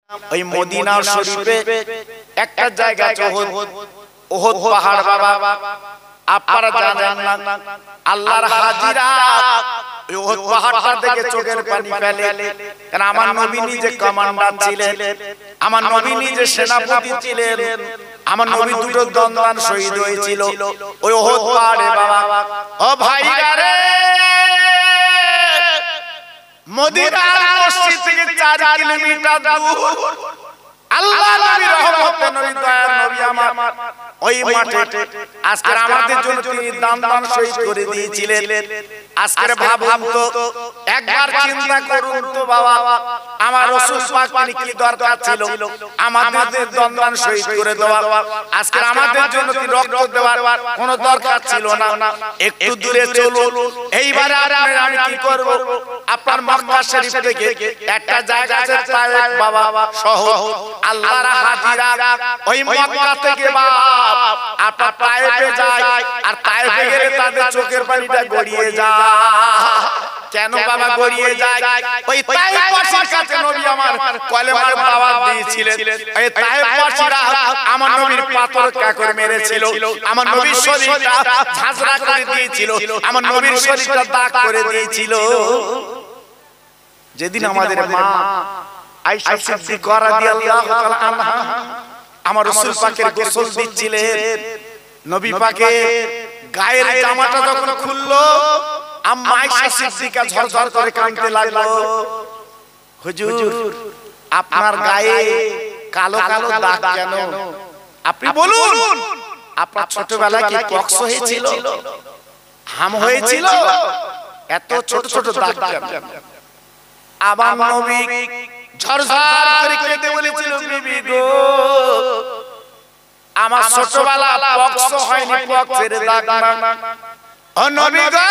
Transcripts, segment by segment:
ওই মদিনা শরীফে একটা জায়গা আছে ওহদ পাহাড় বাবা, আপনারা জানেন না আল্লাহর হাজিরা ওই ওহদ পাহাড়টা দেখে চোখের পানি ফেলে। কারণ আমার নবী নিজে কমান্ডার ছিলেন, আমার নবী নিজে সেনাপতি ছিলেন, আমার নবী দুটো দন্দান শহীদ হয়েছিল ওই ওহদ পাহাড়ে বাবা। ও ভাইরা রে, মদিনার মসজিদ থেকে 4 কিলোমিটার দূর আল্লাহ নবী রহমতের নবী দয়ার নবী আমার ওই মাঠে আজকে আমাদের জন্য তিনি দান শহীদ করে দিয়েছিলেন। আজকে ভাবুন তো, একবার চিন্তা করুন তো বাবা, আমার রাসূল পাক কি দরকার ছিল আমাদের দান শহীদ করে দেওয়া? আজকে আমাদের জন্য কি রক্ত দেওয়ার কোনো দরকার ছিল না? একটু দূরে চলুন। এইবারে আমি কি করব, আপনার মক্কা শরীফ থেকে একটা জায়গা আছে তায়েফ বাবা শহর, আল্লাহর হাজিরা ওই মক্কা থেকে বাবা আপনার তায়েফে যায়, আর তায়েফে গেলে তাদের চোখের পানিটা গড়িয়ে যায়। কেন বাবা গড়িয়ে যায়? ওই তায়েফবাসীর কাছে নবী আমার কলেমার দাওয়াত দিয়েছিলেন। এই তায়েফবাসীরা আমার নবীর পাথর কাকর মেরেছিল, আমার নবীর শরীরটা ঝাঁঝরা করে দিয়েছিল, আমার নবীর শরীরটা দাগ করে দিয়েছিল। যেদিন আমাদের মা আয়েশা সিদ্দিকা রাদিয়াল্লাহু তাআলা আনহা আমার রাসূল পাকের গোসল দিচ্ছিলেন, নবী পাকের গায়ের জামাটা যখন খুললো, আম্মা আয়েশা সিদ্দিকা ঝরঝর করে কাঁদতে লাগলো, হুজুর আপনার গায়ে কালো কালো দাগ কেন? আপনি বলুন, আপনার ছোটবেলায় কি পক্স হয়েছিল, হাম হয়েছিল? এত ছোট ছোট দাগ কেন? আমার নবী ঝরঝর করে কেঁদে বলেছিল, বিবি গো আমার ছোটবেলা পক্স হয়নি, পক্সের দাগ না। ও নবী গো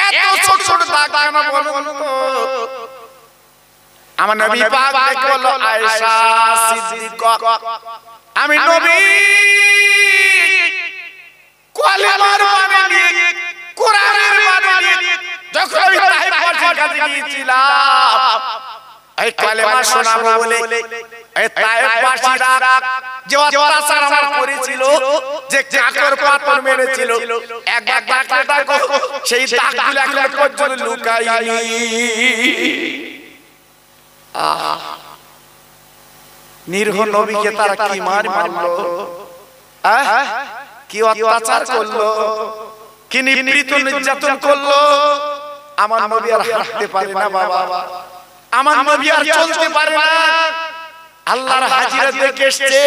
এত ছোট ছোট দাগ কেন বলুন তো? আমার নবী পাক দেখে বলল, আয়েশা সিদ্দিকা আমি নবী কলেমার বাণী নিয়ে, কোরআনের বাণী নিয়ে যখন আমি তায়েফবাসীর কাছে গিয়েছিলাম, এই কলেমা শোনাবো বলে এই তায়েফবাসীরা যে অত্যাচার আমার করেছিল, যে কাকর পাথর মেরেছিল, একবার ডাকলে ডাকো সেই দাগগুলো এখন পর্যন্ত লুকায়নি। নিরীহ নবীকে তারা কি মার মারলো, কি অত্যাচার করলো, কি নিপীড়িত নির্যাতন করলো। আমার নবী আর হাঁটতে পারে না বাবা, আমার নবী আর চলতে পারে না। আল্লাহর হাজিরা দেখে এসেছে,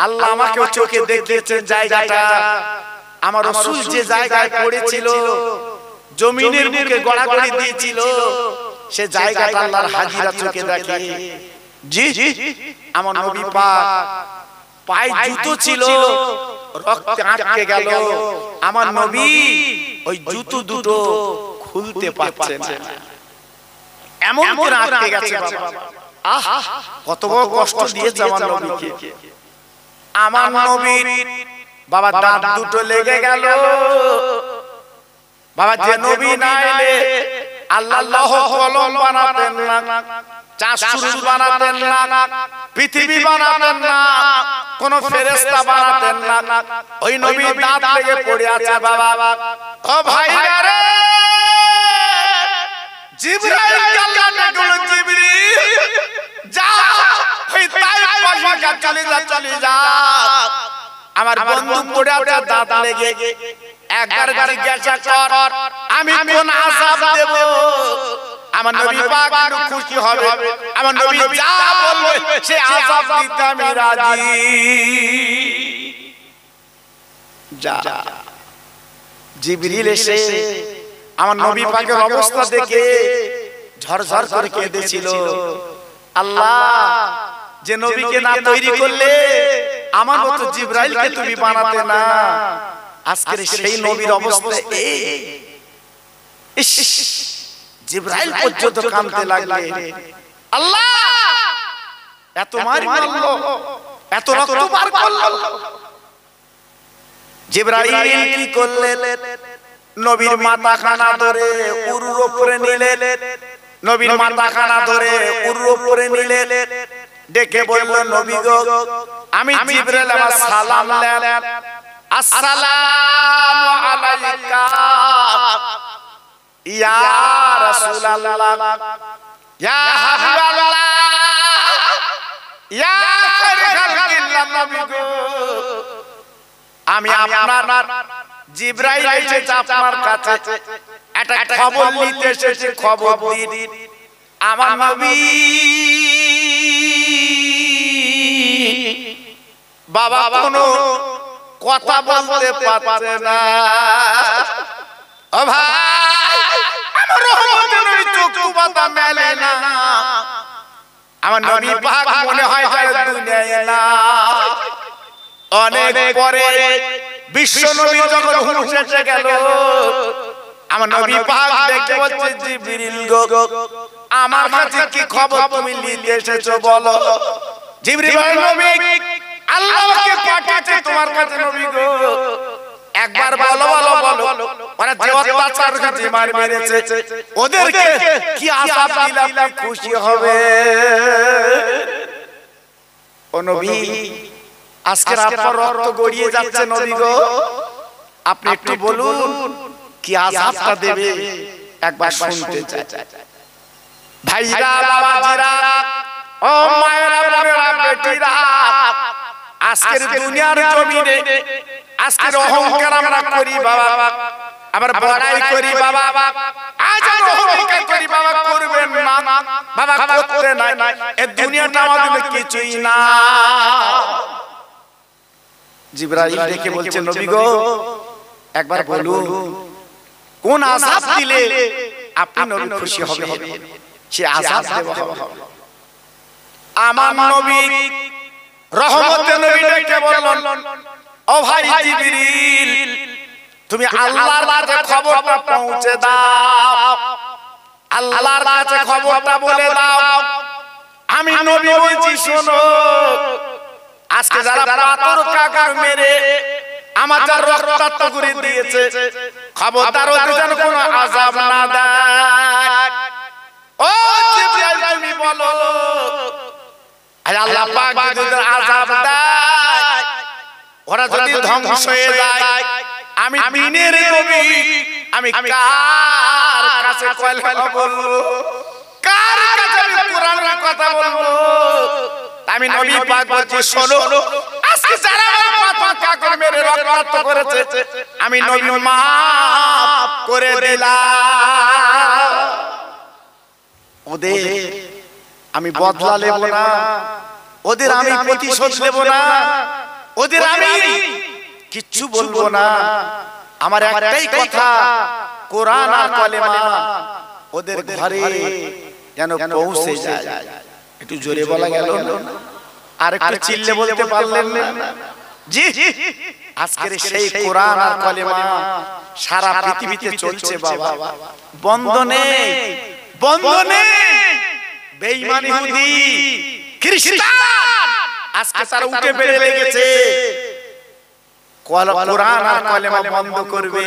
আল্লাহ আমাকেও চোখে দেখিয়েছেন জায়গাটা। আমার রাসূল যে জায়গায় পড়েছিল, জমিনের মুখে গড়াগড়ি দিয়েছিল, সে জায়গাটা আল্লাহর হাজিরা চোখে দেখে। জি আমার নবী পাক পায়ে জুতো ছিল, রক্তে আটকে গেল, আমার নবী ওই জুতো দুটো খুলতে পারছেন না, এমন করে আটকে গেছে বাবা। কত বড় কষ্ট দিয়েছে আমার নবীকে। আমার নবীর বাবা দাঁত দুটো লেগে গেল বাবা। যে নবী না এলে আল্লাহ কলম বানাতেন না, চাঁদ সূর্য বানাতেন না, পৃথিবী বানাতেন না, কোন ফেরেশতা বানাতেন না। ওই নবীর দাঁত লেগে পড়ে আছে বাবা। ও ভাইরা রে, জিবরাইল আল্লাহ ডাকলো, জিবরিল যা ওই তায়েফবাসীর কাছে চলে যা, আমার বন্ধু পড়ে আছে দাঁত লেগে, একবার জিজ্ঞাসা কর আমি কোন আযাব দেব। আমার নবী পাক খুশি হবে, আমার নবী যা বলবে সে আযাব দিতে আমি রাজি। যা। জিবরিল এসে আমার নবী পাকের অবস্থা দেখে ঝরঝর করে কেঁদেছিল। আল্লাহ, যে নবীকে না তৈরি করলে আমার মতো জিবরাইলকে তুমি বানাতে না। আজকের সেই নবীর অবস্থা এই। জিবরাইল পর্যন্ত কাঁদতে লাগলে। আল্লাহ এত মার মারলো, এত রক্ত পার করলো। জিবরাইল কি করলেন? নবীর মাথা খানা ধরে উরুর উপরে নিলেন, নবীর মাথাখানা ধরে উরু উপরে নিলে ডেকে বলল নবী গো আমি জিবরাইল আমার সালাম দেন আসসালামু আলাইকা ইয়া রাসূলুল্লাহ ইয়া হাবিবাল্লাহ ইয়া খালিল্লাহ নবী গো আমি আপনার জিবরাইল এসেছে আপনার কাছে একটা খবর নিতে এসেছে খবর দিন আমার নবী বাবা কোনো কথা বলতে পারছে না ও ভাই আমার রহমতের নবী চক্ষু পাতা মেলে না আমার নবী পাক মনে হয় যায় দুনিয়ায় না অনেক পরে বিশ্ব নবী যখন হুঁশ এসে গেল আমার নবী পাক দেখতে বলছে জিবরিল গো আমার কাছে কি খবর তুমি নিতে এসেছো বলো জিবরিল নবী আল্লাহকে পাঠিয়েছে তোমার কাছে নবী গো একবার বলো বলো বলো ওরা যে অত্যাচার করতে মার মেরেছে ওদেরকে কি আযাব দিলে আপনি খুশি হবে ও নবী আজকে আপনার রক্ত গড়িয়ে যাচ্ছে নবী গো আপনি একটু বলুন কি আযাবটা দেবে একবার শুনতে চাই ভাইরা বাবাজিরা ও মায়েরা বোনেরা বেটিরা আজকের দুনিয়ার জমিনে আজকের অহংকার আমরা করি বাবা আবার বড়াই করি বাবা আজ অহংকার করি বাবা করবেন না বাবা করতে নাই এই দুনিয়াটা আমাদের কিছুই না জিবরাইল ডেকে বলছে নবী গো একবার বলুন কোন আযাব দিলে আপনি নবী খুশি হবেন সে আযাব দেব আমার নবী রহমতের নবী ডেকে বললেন ও ভাই জিবরিল তুমি আল্লাহর কাছে খবরটা পৌঁছে দাও আল্লাহর কাছে খবরটা বলে দাও আমি নবী বলছি শোনো আজকে যারা পাথর কাকর মেরে আমার যা রক্তাক্ত করে দিয়েছে খবরদার ওদের যেন কোনো আযাব না দেয় ও জিবরাইল তুমি বলো আল্লাহ পাক যদি ওদের আযাব দেয় ওরা যদি ধ্বংস হয়ে যায় আমি দিনের নবী আমি কার কাছে কথা বলবো কার কাছে আমি কোরআনের কথা বলবো আমি নবী পাক বলছি শোনো আজকে যারা আমার পাথর কাকর মেরে রক্তাক্ত করেছে আমি নবী মাফ করে দিলাম ওদের আমি বদলা নেব না ওদের আমি প্রতিশোধ নেব না ওদের আমি কিচ্ছু বলবো না আমার একটাই কথা কোরআন আর কালেমা ওদের ঘরে যেন পৌঁছে যায় একটু জোরে বলা গেল আর একটু চিল্লে বলতে পারলেন না জি আজকের সেই কোরআন আর কালেমা সারা পৃথিবীতে চলছে বাবা বন্ধ নেই বেঈমান ইহুদি খ্রিস্টান আজকে তারা উঠে বেড়ে লেগেছে কোরআন আর কালেমা বন্ধ করবে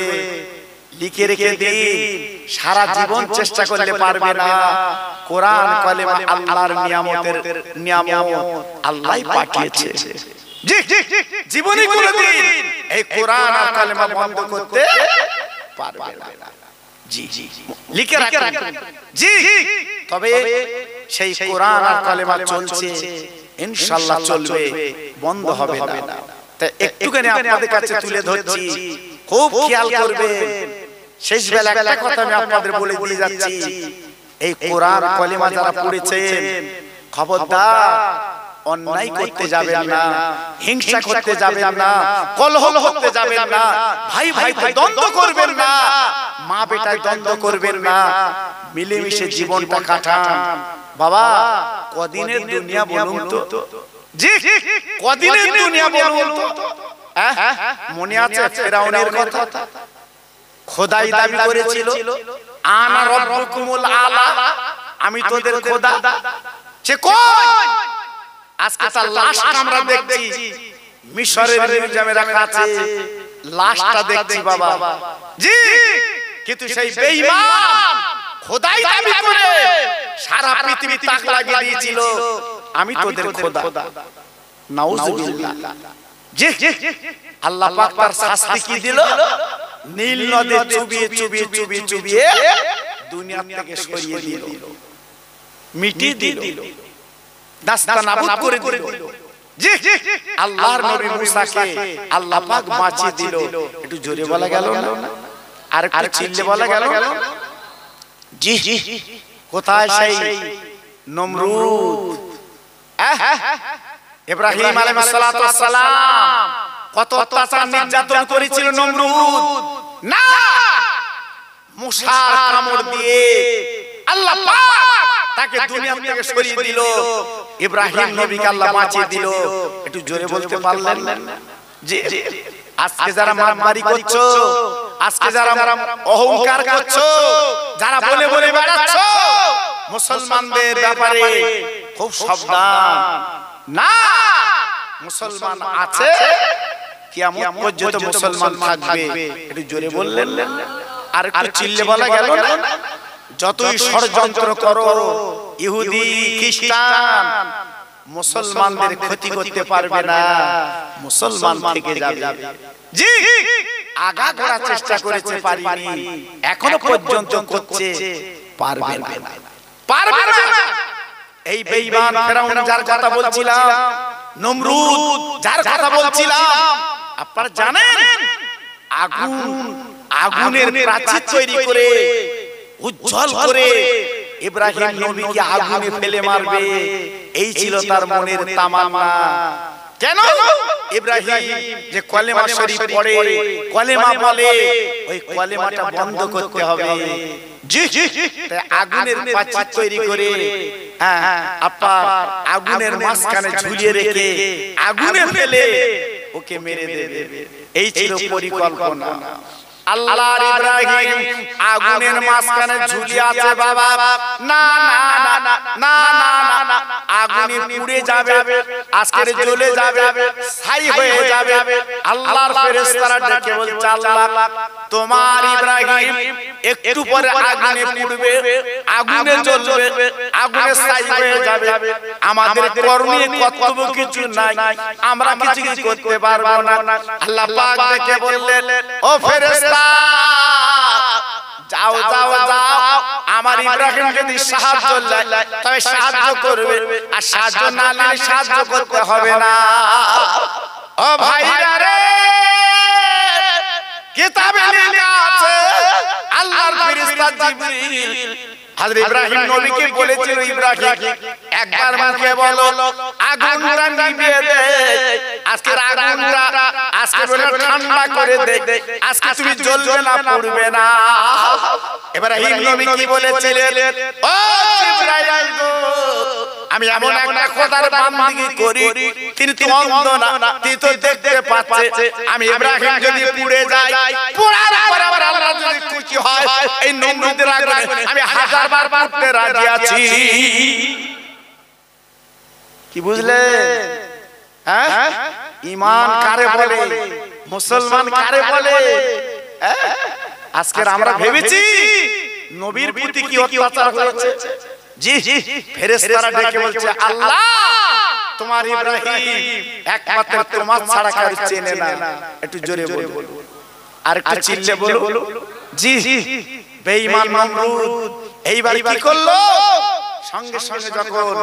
লিখে রেখে দিন সারা জীবন চেষ্টা করলে পারবে না কোরআন কালেমা আল্লাহর নিয়ামত আল্লাহই পাঠিয়েছে জি জীবনে কোনদিন এই কোরআন আর কালেমা বন্ধ করতে পারবে না জি লিখে রাখুন জি তবে সেই কোরআন আর কালেমা চলছে ইনশাআল্লাহ চলবে বন্ধ হবে না তাই একটুখানি আপনাদের কাছে তুলে ধরছি খুব খেয়াল করবেন শেষ বেলা একটা কথা আমি আপনাদের বলে দিয়ে যাচ্ছি এই কোরআন কালেমা যারা পড়েছেন খবরদার অন্যায় করতে যাবেন না হিংসা করতে যাবেন না কলহ করতে যাবেন না ভাই দ্বন্দ্ব করবেন না মা বেটায় দ্বন্দ্ব করবেন না মিলেমিশে জীবনটা কাটান বাবা কদিনের দুনিয়া বলুন তো জি কদিনের দুনিয়া বলুন তো মনে আছে ফেরাউনের কথা খোদাই দাবি করেছিল আনা রাব্বুকুমুল আলা আমি তোদের খোদা সে কই আজকে তার লাশটা আমরা দেখছি মিশরের মিউজিয়ামে রাখা আছে লাশটা দেখছি বাবা জি কিন্তু সেই বেঈমান খোদাই দাবি করে সারা পৃথিবী তাক লাগিয়ে দিয়েছিল আমি তোদের খোদা। নাউজুবিল্লাহ। জি আল্লাহ পাক তার শাস্তি কি দিল? নীল নদে চুবিয়ে চুবিয়ে চুবিয়ে চুবিয়ে দুনিয়া থেকে সরিয়ে দিল, মিটিয়ে দিল, নাস্তানাবুদ করে দিল। জি আল্লাহর নবী মুসাকে আল্লাহ পাক বাঁচিয়ে দিল। একটু জোরে বলা গেল না? আর একটু চিল্লে বলা গেল? জি কোথায় সেই নমরুদ? ইব্রাহিম আলাইহিস সালাতু ওয়াস সালাম কত অত্যাচার নির্যাতন করেছিল নমরুদ? না, মুসার কামড় দিয়ে আল্লাহ পাক তাকে দুনিয়া থেকে সরিয়ে দিল। ইব্রাহিম নবীকে আল্লাহ বাঁচিয়ে দিল। একটু জোরে বলতে পারলেন না? জি আজকে যারা মারামারি করছো, আজকে যারা অহংকার করছো, যারা বলে বলে বেড়াচ্ছো মুসলমানদের ব্যাপারে খুব সাবধান। না, মুসলমান আছে, কিয়ামত পর্যন্ত মুসলমান থাকবে। একটু জোরে বললেন আর একটু চিল্লে বলা গেল না? যতই ষড়যন্ত্র করো ইহুদি খ্রিস্টান মুসলমানদের ক্ষতি করতে পারবে না, মুসলমান থেকে যাবে। জি আগা করার চেষ্টা করেছে, পারিনি, এখনো পর্যন্ত করছে, পারবে না, পারবে না। এই বেঈমান ফেরাউন যার কথা বলছিলাম, নমরুদ যার কথা বলছিলাম, আপনারা জানেন আগুনের প্রাচীর তৈরি করে উজ্জ্বল করে ইব্রাহিম নবীকে আগুনে ফেলে মারবে, এই ছিল তার মনের তামান্না। কেন? ইব্রাহিম যে কলেমা শরীফ পড়ে, কলেমা বলে, ওই কলেমাটা বন্ধ করতে হবে। জি তাই আগুনের প্রাচীর তৈরি করে আপনার আগুনের মাঝখানে ঝুলিয়ে রেখে আগুনে ফেলে ওকে মেরে দেবে, এই ছিল পরিকল্পনা। আল্লাহর ইব্রাহিম আগুনের মাঝখানে ঝুলিয়ে আছে বাবা। না না না না না না, আগুনে পুড়ে যাবে, আজকে জ্বলে যাবে, ছাই হয়ে যাবে। আল্লাহর ফেরেশতারা ডেকে বলছে, আল্লাহ তোমার ইব্রাহিম একটু পরে আগুনে পুড়বে, আগুনে জ্বলবে, আগুনে ছাই হয়ে যাবে। আমাদের করণীয় কর্তব্য কিছু নাই, আমরা কিছু করতে পারবো না। আল্লাহ পাক ডেকে বললেন, ও ফেরেশতা যাও যাও যাও, আমার ইব্রাহিম যদি সাহায্য লাগে তবে সাহায্য করবে, আর সাহায্য না নিলে সাহায্য করতে হবে না। ও ভাইরা রে, কিতাবে লেখা আছে আল্লাহর ফেরেশতা জিবরিল হযরত ইব্রাহিম নবীকে বলেছিল, ইব্রাহিম একবার মুখে বলো আগুনটা নিভিয়ে দে, আজকের আগুনটা আজকে বলে ঠান্ডা করে দে, আজকে তুমি জ্বলবে না, পড়বে না। ইব্রাহিম নবী কি বলেছিলেন? ও জিবরাইল গো, আমি এমন একটা খোদার বান্দিগি করি, কিন্তু অন্ধ না, তুই তো দেখতে পাচ্ছে। আমি ইব্রাহিম যদি পুড়ে যাই, পোড়ার পর আবার আল্লাহ যদি খুশি হয়, এই নমরুদের আগুনে আমি হাজার বার পুড়তে রাজি আছি। কি বুঝলে? হ্যাঁ, ঈমান কারে বলে, মুসলমান কারে বলে? আজকে আমরা ভেবেছি নবীর প্রতি কি অত্যাচার হয়েছে। জি ফেরেশতারা ডেকে বলছে, আল্লাহ তোমার ইব্রাহিম একমাত্র তোমার ছাড়া কারো চেনে না। একটু জোরে বলো, আর একটু চিল্লে বলো। জি বেঈমান নমরুদ এইবার কি করলো? সঙ্গে সঙ্গে যখন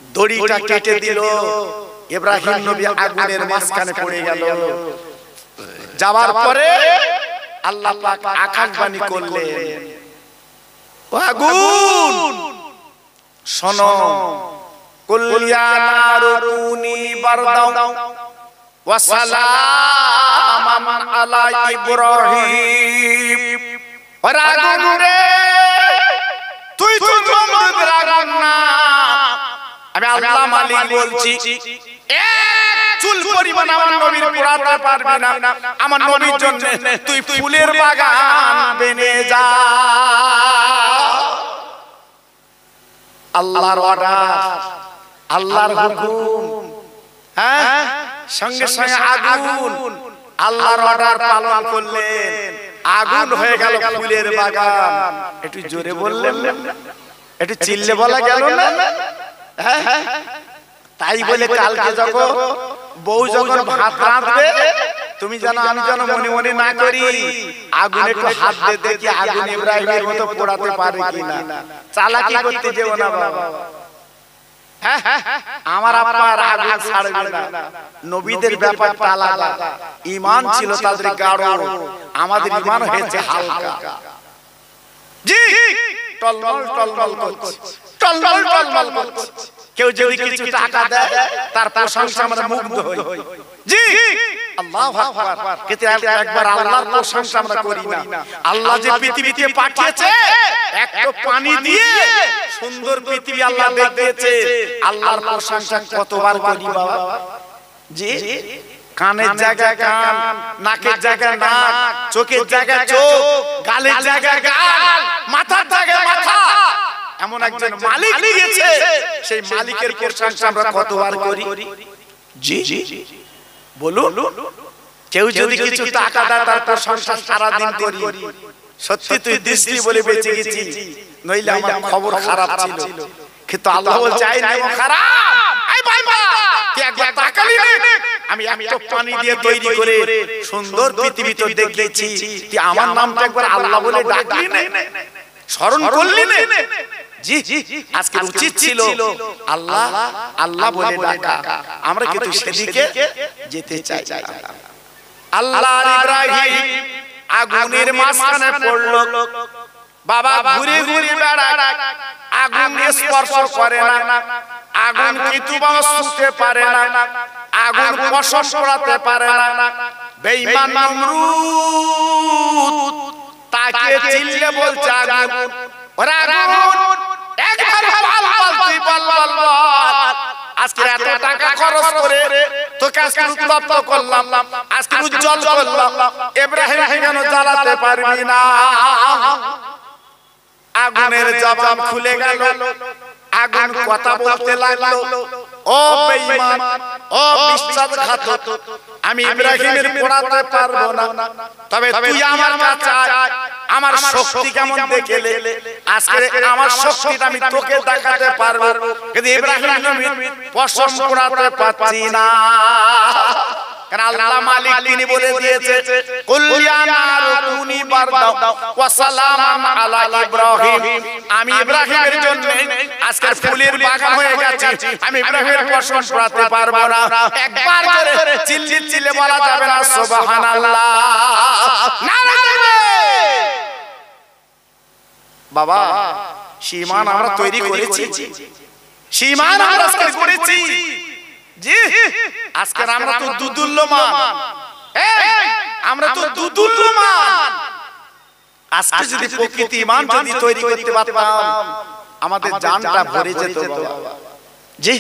দড়িটা কেটে দিল, ইব্রাহিম নবী আগুনের মাঝখানে পড়ে গেল। যাওয়ার পরে আল্লাহ পাক আকাশবাণী করলেন, আগুন শোনো, কুল ইয়া নারু কুনি বারদাও ওয়া সালামান আলা ইব্রাহিম। ওরে আগুন রে, তুই তো নমরুদের আগুন না, আমি আল্লাহ মালিক বলছি, এক চুল পরিমাণ আমার নবীর পোড়াতে পারবি না। আমার নবীর জন্য তুই ফুলের বাগান বেনে যা। আল্লাহর অর্ডার, আল্লাহর হুকুম। হ্যাঁ, সঙ্গে সঙ্গে আগুন আল্লাহর অর্ডার পালন করলেন। আগুন হয়ে গেল ফুলের বাগান। একটু জোরে বললেন, একটু চিল্লে বলা গেল না? হ্যাঁ, তাই বলে কালকে যখন বউ যখন ভাত রাঁধবে, তুমি জানো আমি যেন মনে মনে না করি আগুনে একটু হাত দিয়ে দেখি আগুন ইব্রাহিমের মতো পোড়াতে পারে কিনা। চালাকি করতে যেও না বাবা। আমার আব্বার আগুন ছাড়বে না। নবীদের ব্যাপারটা আলাদা, ঈমান ছিল তাদের গাঢ়, আমাদের ঈমান হয়েছে হালকা। জি টলমল টলমল করছে, টলমল টলমল করছে। কেউ যদি কিছু টাকা দেয় তার প্রশংসা আমরা মুগ্ধ হই। জি আল্লাহু আকবার। কিন্তু একবার আল্লাহর প্রশংসা আমরা করি না। আল্লাহ যে পৃথিবীতে পাঠিয়েছে একটা পানি দিয়ে সুন্দর পৃথিবী আল্লাহ দেখিয়েছে, আল্লাহর প্রশংসা কতবার করি বাবা? জি কানের জায়গায় কান, নাকের জায়গায় নাক, চোখের জায়গায় চোখ, গালের জায়গায় গাল, মাথার জায়গায় মাথা। এমন একজন মালিক দিয়েছে, সেই মালিকের প্রশংসা আমরা কতবার করি? জি বলুন। কেউ যদি কিছু টাকা দেয় তার প্রশংসা সারা দিন করি। সত্যি তুই দৃষ্টি বলে বেঁচে গেছি, নইলে আমার খবর খারাপ ছিল। কিন্তু আল্লাহ বলছে আই নেমো খারাপ, আই বাবা তুই একবার তাকালি না, আমি একটা পানি দিয়ে তৈরি করে সুন্দর পৃথিবী তো দেখিয়েছি, তুই আমার নামটা একবার আল্লাহ বলে ডাকলি না, স্মরণ করলি না? জি আজকে উচিত ছিল আল্লাহ আল্লাহ বলে ডাকা। আমরা কিন্তু সেদিকে যেতে চাই। আল্লাহর ইব্রাহিম আগুনের মাঝখানে পড়লো, বাবা ঘুরে ঘুরে বেড়ায়, আগুন স্পর্শ করে না, আগুন কিন্তু বাবা ছুঁতে পারে না, আগুন পশম পড়াতে পারে না। বেঈমান নমরুদ তাকে চিল্লে বলছে আগুন, ওরে আগুন একবার বল তুই বল বল বল, আজকে এত টাকা খরচ করে তোকে আজকে উত্তপ্ত করলাম, আজকে উজ্জ্বল করলাম, ইব্রাহিম কেন জ্বালাতে পারবি না? আগুনের জবাব খুলে গেল, আগুন কথা বলতে লাগলো, ও বেঈমান, ও বিশ্বাসঘাতক, আমি ইব্রাহিমের পোড়াতে পারবো না, তবে তুই আমার কাছে আয়, আমার শক্তি কেমন দেখলে আজকে আমার শক্তিটা আমি তোকে দেখাতে পারবো, কিন্তু ইব্রাহিমের পশম পোড়াতে পারছি না। কারণ আল্লাহ মালিক তিনি বলে দিয়েছে কুল ইয়া নারু কুনি বারদাও ওয়া সালামান আলা ইব্রাহিম, আমি ইব্রাহিমের জন্য আজকের ফুলের বাগান হয়ে গেছে, আমি ইব্রাহিমের পশম পোড়াতে পারবো না। একবার করে চিল্লে বলা যাবে না সুবহানাল্লাহ? নারে বাবা, ঈমান আমরা তৈরি করেছি, ঈমান আমরা আজকে করেছি। জি আজকে আমরা তো দুদুল্যমান, আমরা তো দুদুল্যমান। আজকে যদি প্রকৃতি ঈমান যদি তৈরি করতে পারতাম আমাদের জানটা ভরে যেত বাবা। জি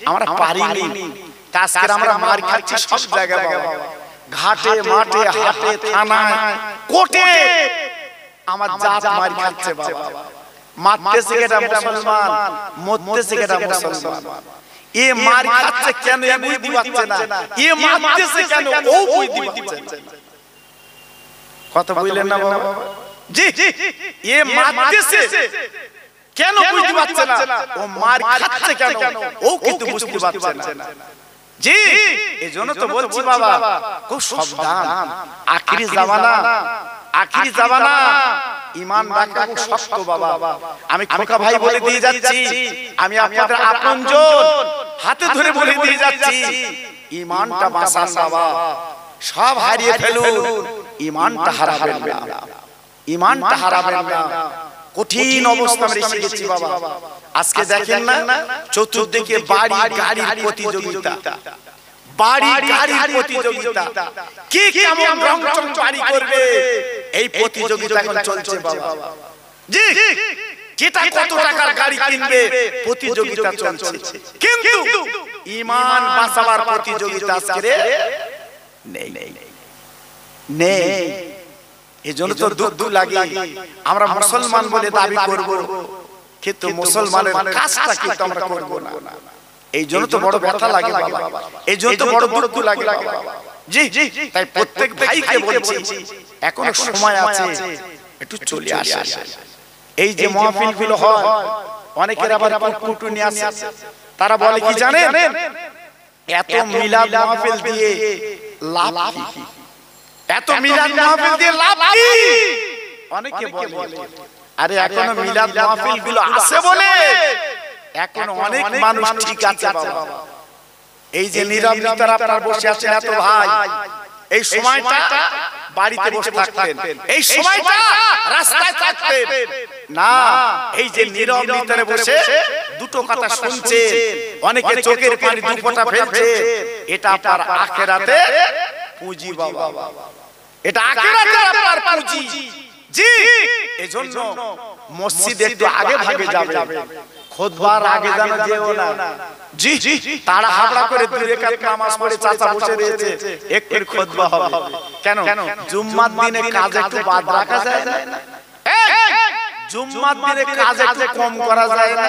আমরা পারিনি, আজকে আমরা মার খাচ্ছি সব জায়গায় বাবা, ঘাটে মাঠে হাটে থানায় কোর্টে আমার জাত মার খাচ্ছে বাবা। মারতেছে কেটা মুসলমান, মরতেছে কেটা মুসলমান। এ মার খাচ্ছে কেন এ বুঝতে পারছে না, এ মারতেছে কেন ও বুঝতে পারছে না। কথা বললেন না বাবা? জি এ মারতেছে কেন বুঝতে পারছে না, ও মার খাচ্ছে কেন ও কিন্তু বুঝতে পারছে না। জি এজন্য তো বলছি বাবা খুব সাবধান, আখিরি জামানা, আখিরি জামানা ঈমান রাখা খুব শক্ত বাবা। আমি খোকা ভাই বলে দিয়ে যাচ্ছি, আমি আপনাদের আপনজন হাতে ধরে বলে দিয়ে যাচ্ছি, ঈমানটা বাঁচান বাবা, সব হারিয়ে ফেলুন, ঈমানটা হারাবেন না, ঈমানটা হারাবেন না। কঠিন অবস্থা আমরা এসে গেছি বাবা। আজকে দেখেন না চতুর্দিকে বাড়ি গাড়ির প্রতিযোগিতা, বাড়ি গাড়ির প্রতিযোগিতা, কি কেমন রংচং বাড়ি করবে এই প্রতিযোগিতা এখন চলছে বাবা। জি কেটা কত টাকার গাড়ি কিনবে প্রতিযোগিতা চলছে, কিন্তু ঈমান বাঁচাবার প্রতিযোগিতা আজকে নেই নেই। এজন্য তো দুঃখ লাগে, আমরা মুসলমান বলে দাবি করব কিন্তু মুসলমানের কাজটা কিন্তু আমরা করব না। এই জন্য তো বড় ব্যথা লাগে বাবা, এই জন্য তো বড় দুঃখ লাগে বাবা। জি জি, তাই প্রত্যেক ভাইকে বলছি এখনো সময় আছে, একটু চলে আসে। এই যে মাহফিল গুলো হয়, অনেকের আবার কুটকুটু নিয়ে আসে, তারা বলে কি জানেন, এত মিলাদ মাহফিল দিয়ে লাভ কি, এত মিলাদ মাহফিল দিয়ে লাভ কি? অনেকে বলে আরে এখনো মিলাদ মাহফিল গুলো আছে বলে এখনো অনেক মানুষ ঠিক আছে বাবা। এই যে নীরবতার আপনারা বসে আছেন এত ভাই, এই সময়টা বাড়িতে বসে থাকতেন, এই সময়টা রাস্তায় থাকতেন না, এই যে নীরবতায় বসে দুটো কথা শুনছে, অনেকে চোখের পানি দু ফোঁটা ফেলছে, এটা আপনার আখিরাতে পুঁজি বাবা, এটা আখিরাতে আপনার পুঁজি। জি, এজন্য মসজিদে একটু আগে ভাগে যাবে, খুতবার আগে জানো যেও না। জি জি, তারা হাবড়া করে দুই রাকাত নামাজ পড়ে চাচা বসে রয়েছে, একটু খুতবা হবে। কেন? জুম্মার দিনে কাজ একটু বাদ রাখা যায় না? জুম্মার দিনে কাজ একটু কম করা যায় না?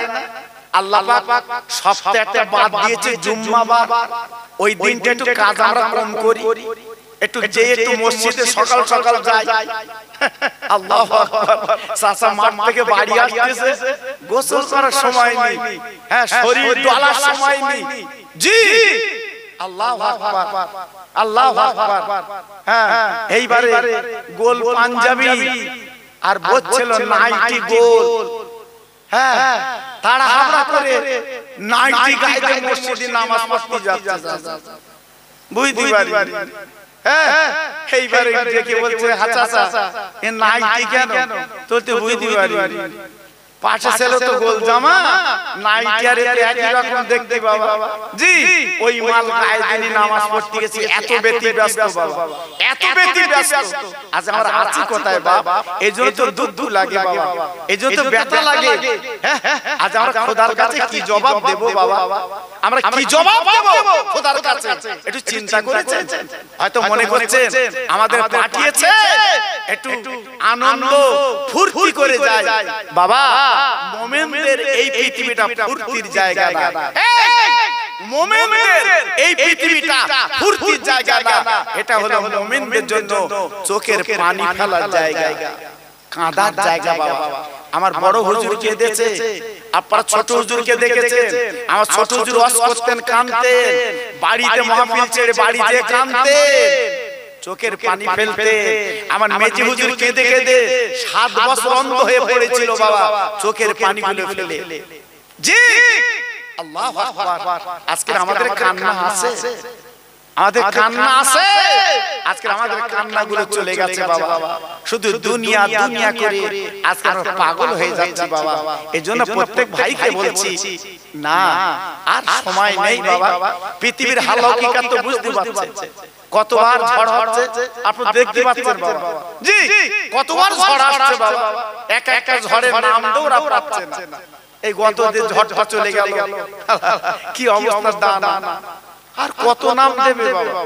আল্লাহ পাক সপ্তাহে একটা বাদ দিয়েছে জুম্মা বাদ, ওই দিনটা একটু কাজ আমরা কম করি, একটু যে একটু মসজিদে সকাল সকাল যাই। আল্লাহু আকবার, চাচা মাঠ থেকে বাড়ি আসতেছে, গোসল করার সময় নেই, হ্যাঁ শরীর ডলার সময় নেই। জি, আল্লাহু আকবার, আল্লাহু আকবার। হ্যাঁ, এইবারে গোল পাঞ্জাবি আর বলছিল নাইটি গোল, হ্যাঁ তারা হাবড়া করে নাইটি গায়ে মসজিদে নামাজ পড়তে যাচ্ছে, বুঝতে পারি। হ্যাঁ, এইবারে দেখে বলছে হাচাচা এ নাইটি কেন, তো বুঝতে পারি পাশে ছিল তো গোল জামা, নাইটি আর একই রকম দেখতে বাবা। জি, ওই মাল গায়ে দিয়ে নামাজ পড়তে গেছে, এত ব্যতি ব্যস্ত বাবা, এত ব্যতি ব্যস্ত। আজ আমরা আছি কোথায় বাবা, এইজন্য তো দুঃখ লাগে বাবা, এইজন্য তো ব্যথা লাগে। আজ আমরা খোদার কাছে কি জবাব দেব বাবা, আমরা কি জবাব দেব খোদার কাছে, একটু চিন্তা করেছেন? হয়তো মনে করছেন আমাদের পাঠিয়েছে একটু আনন্দ ফুর্তি করে যায়, বাবা মুমিনদের এই পৃথিবীটা ফুর্তির জায়গা না, মুমিনদের এই পৃথিবীটা ফুর্তির জায়গা না, এটা হলো মুমিনদের জন্য চোখের পানি ফেলার জায়গা, কাঁদার জায়গা বাবা। আমার বড় হুজুর কেঁদেছে, আপনারা ছোট হুজুরকে দেখেছেন, আমার ছোট হুজুর ওয়াজ করতেন কাঁদতেন, বাড়িতে মাহফিল ছেড়ে বাড়ি যেয়ে কাঁদতেন, চোখের পানি ফেলতে। আমার মেজি হুজুর কেঁদে কেঁদে 7 বছর অন্ধ হয়ে পড়েছিল বাবা, চোখের পানিগুলো ফেলে। জি, আল্লাহু আকবার। আজকে আমাদের কান্না আছে, আমাদের কান্না আছে, আজকে আমাদের কান্নাগুলো চলে গেছে বাবা, শুধু দুনিয়া দুনিয়া করে আজকে আমরা পাগল হয়ে যাচ্ছি বাবা। এজন্য প্রত্যেক ভাইকে বলছি না, আর সময় নেই বাবা, পৃথিবীর হাল হকিকত তো বুঝতে পারছেন, কতবার ঝড় হচ্ছে আপনি দেখতে পাচ্ছেন বাবা। জি, কতবার ঝড় আসছে বাবা, একা একা ঝড়ের নাম দৌড়া পাচ্ছেন না। এই গত দিন ঝড়টা চলে গেল, কি অবস্থা দানা, আর কত নাম দেবে বাবা।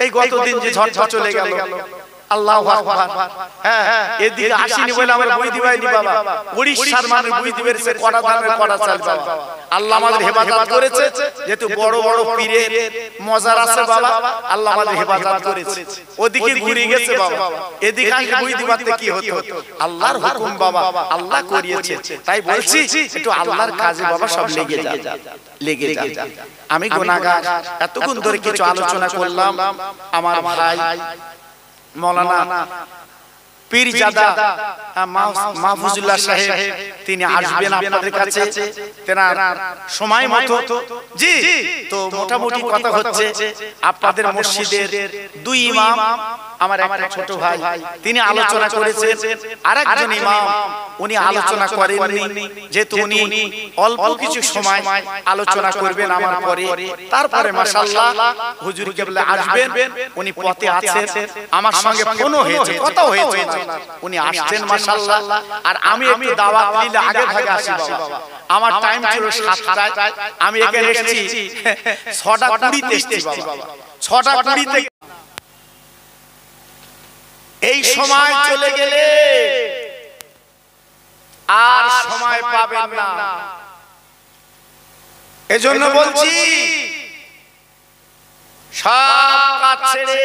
এই গত দিন যে ঝড়টা চলে গেল, আল্লাহু আকবার। হ্যাঁ, এদিকে আসেনি বলে আমরা বই দিবাইনি বাবা, উড়িষ্যার মানুষ বই দিবের সে কড়া দানের কড়া চাল বাবা। আল্লাহ আমাদের হেফাজত করেছে, যেহেতু বড় বড় পীরের মজার আছে বাবা, আল্লাহ আমাদের হেফাজত করেছে। ওদিকে ঘুরে গেছে বাবা, এদিকে আসলে বই দিবাতে কি হতো, আল্লাহর হুকুম বাবা, আল্লাহ করিয়েছে। তাই বলছি একটু আল্লাহর কাজে বাবা সব লেগে যা, লেগে যা। আমি গুনাহগার, এতক্ষণ ধরে কিছু আলোচনা করলাম, আমার ভাই মৌলানা পীরজাদা মাহফুজুল্লাহ সাহেব তিনি আসবেন আপনাদের কাছে, তেনার সময় মতো। জি, তো মোটামুটি কথা হচ্ছে আপনাদের মসজিদের 2 ইমাম, আমার একটা ছোট ভাই তিনি আলোচনা করেছেন, আরেকজন ইমাম উনি আলোচনা করেননি, যেহেতু উনি অল্প কিছু সময় আলোচনা করবেন আমার পরে, তারপরে মাশাআল্লাহ হুজুর কেবলা আসবেন, উনি পথে আছেন, আমার সঙ্গে ফোনও হয়েছে, কথাও হয়েছে, উনি আসছেন মাশাআল্লাহ। আর আমি একটু দাওয়াত নিলে আগে ভাগে আসি বাবা, আমার টাইম ছিল 7টায়, আমি এখানে এসেছি 6:20 এসেছি বাবা, 6:20 এই সময় চলে গেলে আর সময় পাবেন না। এজন্য বলছি সব কাজ ছেড়ে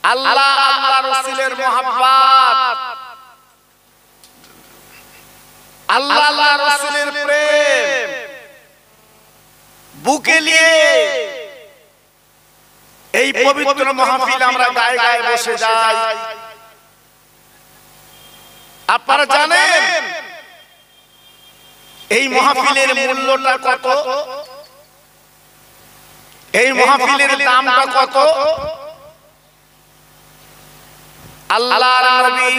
আল্লাহ আল্লাহ রাসূলের মহব্বত, আল্লাহ আল্লাহ রাসূলের প্রেম বুকে নিয়ে এই পবিত্র মাহফিল আমরা গায়ে গায়ে বসে যাই। আপনারা জানেন এই মাহফিলের মূল্যটা কত, এই মাহফিলের দামটা কত? আল্লাহর নবী,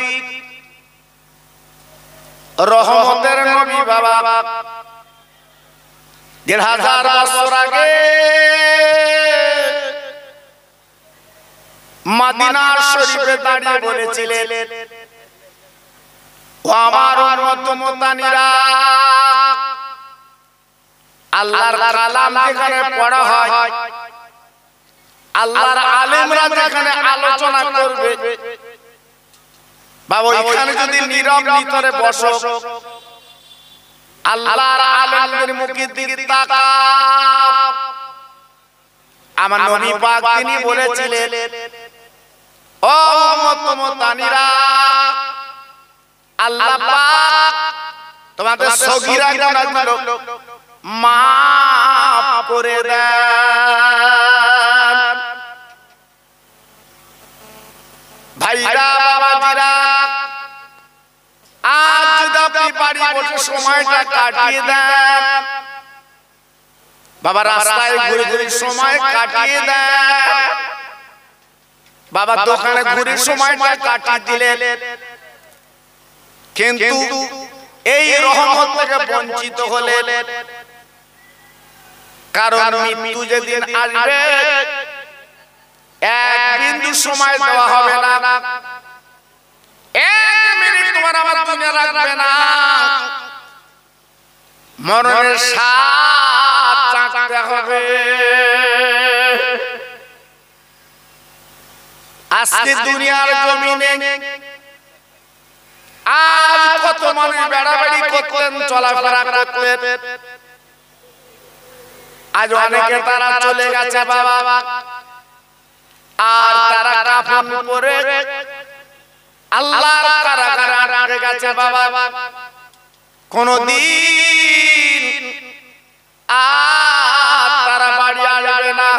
রহমতের নবী বাবা ১৫০০ বছর আগে মদিনা শরীফে দাঁড়িয়ে বলেছিলেন, ও আমার উম্মত মুতানিরা, আল্লাহর কালাম যেখানে পড়া হয়, আল্লাহর আলেমরা যেখানে আলোচনা করবে, বাবা এখানে যদি নীরব ভিতরে বসো, আল্লাহর আলেমদের মুখের দিকে তাকাও। আমার নবী পাক তিনি বলেছিলেন, ও উম্মত মুতানিরা, আল্লাহ পাক তোমাদের সগীরা গুনাহগুলো মাফ করে দেন। ভাইরা বাবাজিরা, আজ যদি আপনি বাড়ি বসে সময়টা কাটিয়ে দেন, বাবা রাস্তায় ঘুরে ঘুরে সময় কাটিয়ে দেন, বাবা দোকানে ঘুরে সময়টা কাটিয়ে দিলেন, কিন্তু এই রহমত থেকে বঞ্চিত হলেন। কারণ মৃত্যু যেদিন আসবে এক বিন্দু সময় দেওয়া হবে না, এক মিনিট তোমার আমার দুনিয়া রাখবে না, মরণের স্বাদ চাখতে হবে। আজকে দুনিয়ার জমিনে আজ কত মানুষ বেড়াবেড়ি করতেন, চলাফেরা করতেন, আজ অনেকে তারা চলে গেছে বাবা, আর তারা কাফন পরে আল্লাহর কারাগারে আটকে গেছে বাবা। কোনদিন আর তারা বাড়ি আসবে না,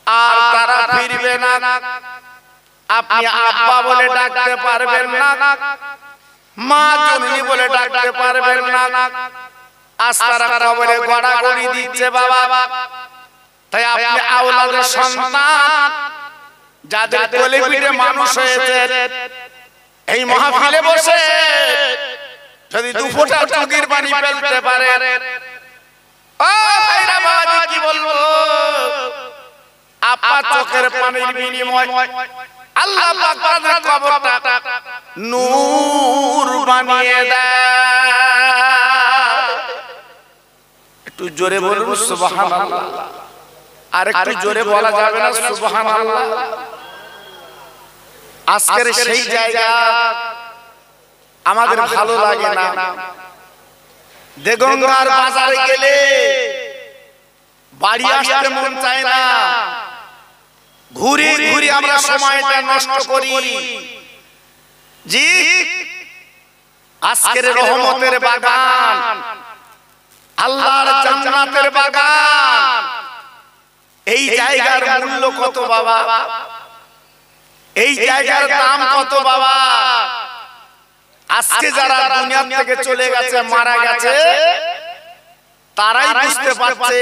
আর তারা ফিরবে না। আপনি আব্বা বলে ডাকতে পারবেন না, মা জননী বলে ডাকতে পারবেন না। আজ তারা কবরে গড়াগড়ি দিচ্ছে বাবা। তাই আপনি আওলাদের সন্তান, যাদের কোলে পিঠে মানুষ হয়েছে, এই মাহফিলে বসে যদি দুফোঁটা চোখের পানি ফেলতে পারে, ও ভাইরা বাবাজি কি বলবো, আপনার চোখের পানির বিনিময় আল্লাহ পাক তাদের কবরটা নূর বানিয়ে দেয়। একটু জোরে বলুন সুবহানাল্লাহ। আর একটু জোরে বলা যাবে না সুবহানাল্লাহ? আজকের সেই জায়গা আমাদের ভালো লাগে না। দেগঙ্গার বাজারে গেলে বাড়ি আসতে মন চায় না, ঘুরে ঘুরে আমরা সময়টা নষ্ট করি। জি, আজকের রহমতের বাগান, আল্লাহর জান্নাতের বাগান, এই জায়গার মূল্য কত বাবা, এই জায়গার দাম কত বাবা। আজকে যারা দুনিয়া থেকে চলে গেছে, মারা গেছে, তারাই বুঝতে পারছে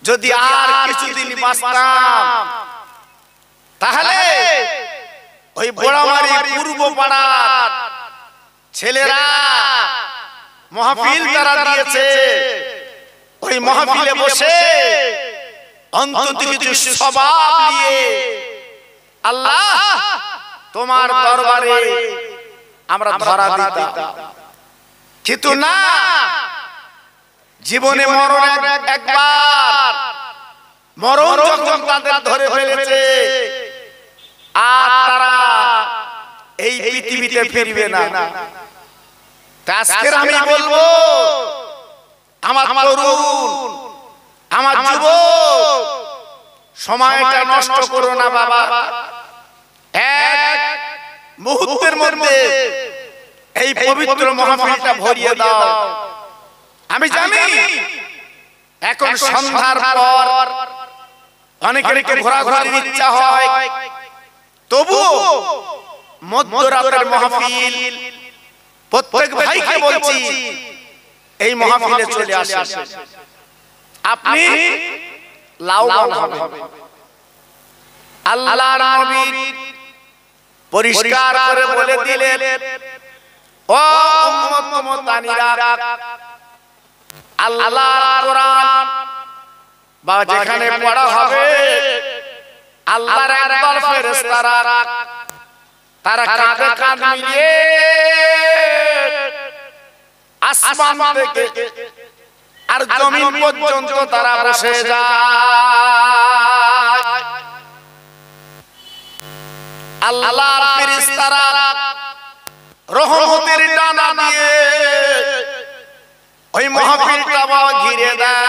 যদি আর কিছুদিন বাঁচতাম তাহলে ওই বোড়ামারি পূর্ব পাড়ার ছেলেরা মাহফিল তারা দিয়েছে, ওই মাহফিলে বসে অন্তত কিছু সওয়াব নিয়ে আল্লাহ তোমার দরবারে আমরা ধরা দিতাম। কিন্তু না, জীবনে মরণ একবার, মরণ যখন তাদের ধরে ফেলেছে আর তারা এই পৃথিবীতে ফিরবে না। আজকে আমি বলবো আমার তরুণ, আমার যুবক সময়টা নষ্ট করো না বাবা, এক মুহূর্তের মধ্যে এই পবিত্র মাহফিলটা ভরিয়ে দাও। আমি জানি এখন সন্ধ্যার পর অনেকের ঘোরাঘুরির ইচ্ছা হয়, তবু মধ্যরাতের মাহফিল প্রত্যেক ভাইকে বলছি এই মাহফিলে চলে আসেন। আপনি লাভবান হবেন। আল্লাহর নবী পরিষ্কার করে বলে দিলেন, ও উম্মত মুতানিরা, আল্লাহর কোরআন বা যেখানে পড়া হবে আল্লাহর একদল ফেরেশতারা তারা কাঁধে কাঁধ মিলিয়ে আসমান থেকে আর জমিন পর্যন্ত তারা বসে যায়। আল্লাহর ফেরেশতারা রহমতের ডানা দিয়ে ওই মাহফিলটা ঘিরে দেয়।